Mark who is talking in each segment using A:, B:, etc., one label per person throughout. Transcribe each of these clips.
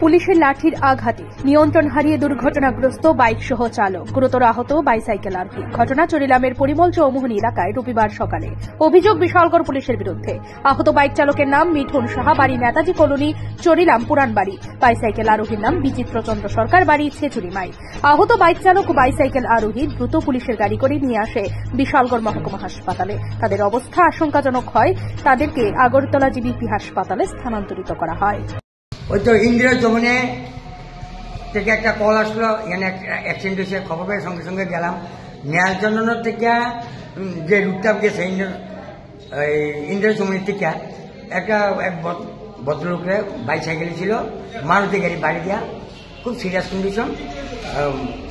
A: পুলিশের লাঠির আঘাতে নিয়ন্ত্রণ হারিয়ে দুর্ঘটনাগ্রস্ত বাইক সহ চালক, গুরুতর আহত বাইসাইকেল আরোহী। ঘটনা চরিলামের পরিমল চৌমুহনী এলাকায় রবিবার সকালে। অভিযোগ বিশালগড় পুলিশের বিরুদ্ধে। আহত বাইক চালকের নাম মিঠুন সাহা, বাড়ি নেতাজি কলোনি, চরিলাম পুরান বাড়ি। বাইসাইকেল আরোহীর নাম বিচিত্রচন্দ্র সরকার, বাড়ি ছেচুরিমাই। আহত বাইক চালক ও বাইসাইকেল আরোহী দ্রুত পুলিশের গাড়ি করে নিয়ে আসে বিশালগড় মহকুমা হাসপাতালে। তাদের অবস্থা আশঙ্কাজনক হয়, তাদেরকে আগরতলা জিবিপি হাসপাতালে স্থানান্তরিত করা হয়।
B: ওই তো ইন্দিরা জমনে থেকে একটা কল আসলো, এখানে অ্যাক্সিডেন্ট হয়েছে। খবর পেয়ে সঙ্গে সঙ্গে গেলাম। ন্যায়চন্দ্র থেকে যে রুটটা গেছে ইন্দিরা জমনি থেকে এক ভদ্রলোকের বাইসাইকেল ছিল, মারুতি গাড়ি বাড়ি দেওয়া, খুব সিরিয়াস কন্ডিশন,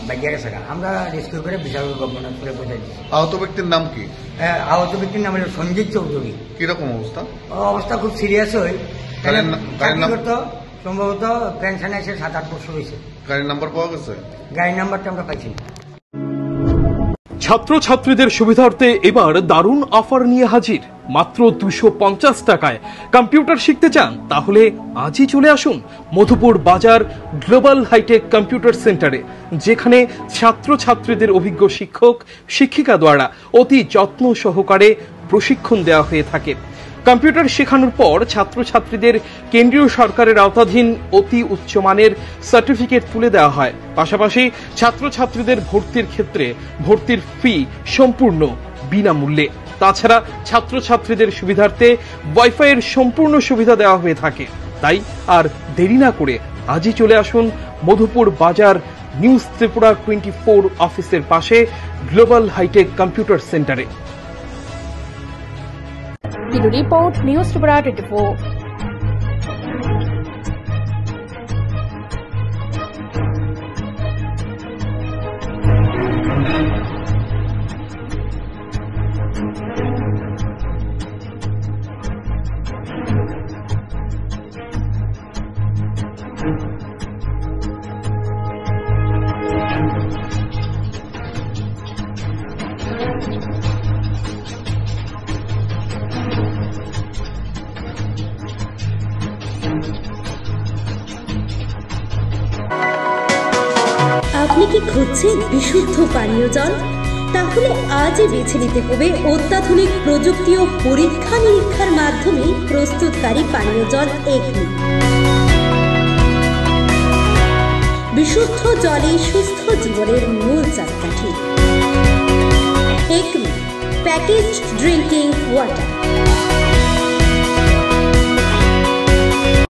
B: বাইকে গেছে। আমরা রেস্কিউ করে বিশালগড় গভর্নমেন্ট করে বোঝাই দিচ্ছি।
C: আহত ব্যক্তির নাম কি?
B: আহত ব্যক্তির নাম হল সঞ্জিত চৌধুরী।
C: কিরকম অবস্থা?
B: অবস্থা খুব সিরিয়াস হয়। সম্ভবত পেনশন এসে 7-8 বছর হয়েছে।
C: গাড়ির নাম্বার পাওয়া গেছে?
B: গাড়ির নাম্বারটা আমরা পাইছি।
D: ছাত্রছাত্রীদের সুবিধার্থে এবার দারুণ অফার নিয়ে হাজির। মাত্র 250 টাকায় কম্পিউটার শিখতে চান? তাহলে আজই চলে আসুন মধুপুর বাজার গ্লোবাল হাইটেক কম্পিউটার সেন্টারে, যেখানে ছাত্রছাত্রীদের অভিজ্ঞ শিক্ষক শিক্ষিকা দ্বারা অতি যত্ন সহকারে প্রশিক্ষণ দেওয়া হয়ে থাকে। কম্পিউটার শেখানোর পর ছাত্রছাত্রীদের কেন্দ্রীয় সরকারের আওতাধীন অতি উচ্চমানের সার্টিফিকেট তুলে দেওয়া হয়। পাশাপাশি ছাত্রছাত্রীদের ভর্তির ক্ষেত্রে ভর্তির ফি সম্পূর্ণ বিনামূল্যে। তাছাড়া ছাত্রছাত্রীদের সুবিধার্থে ওয়াইফাইয়ের সম্পূর্ণ সুবিধা দেওয়া হয়ে থাকে। তাই আর দেরি না করে আজই চলে আসুন মধুপুর বাজার নিউজ ত্রিপুরা 24 অফিসের পাশে গ্লোবাল হাইটেক কম্পিউটার সেন্টারে।
A: Report news Tripura 24।
E: আপনি কি খুঁজছেন বিশুদ্ধ পানীয় জল? তাহলে আজই বেছে নিতে হবে অত্যাধুনিক প্রযুক্তি ও পরীক্ষা নিরীক্ষার মাধ্যমে প্রস্তুতকারী পানীয় জল একমি। বিশুদ্ধ জলে সুস্থ জীবনের মূল চাকাঠি। Acme packaged drinking water.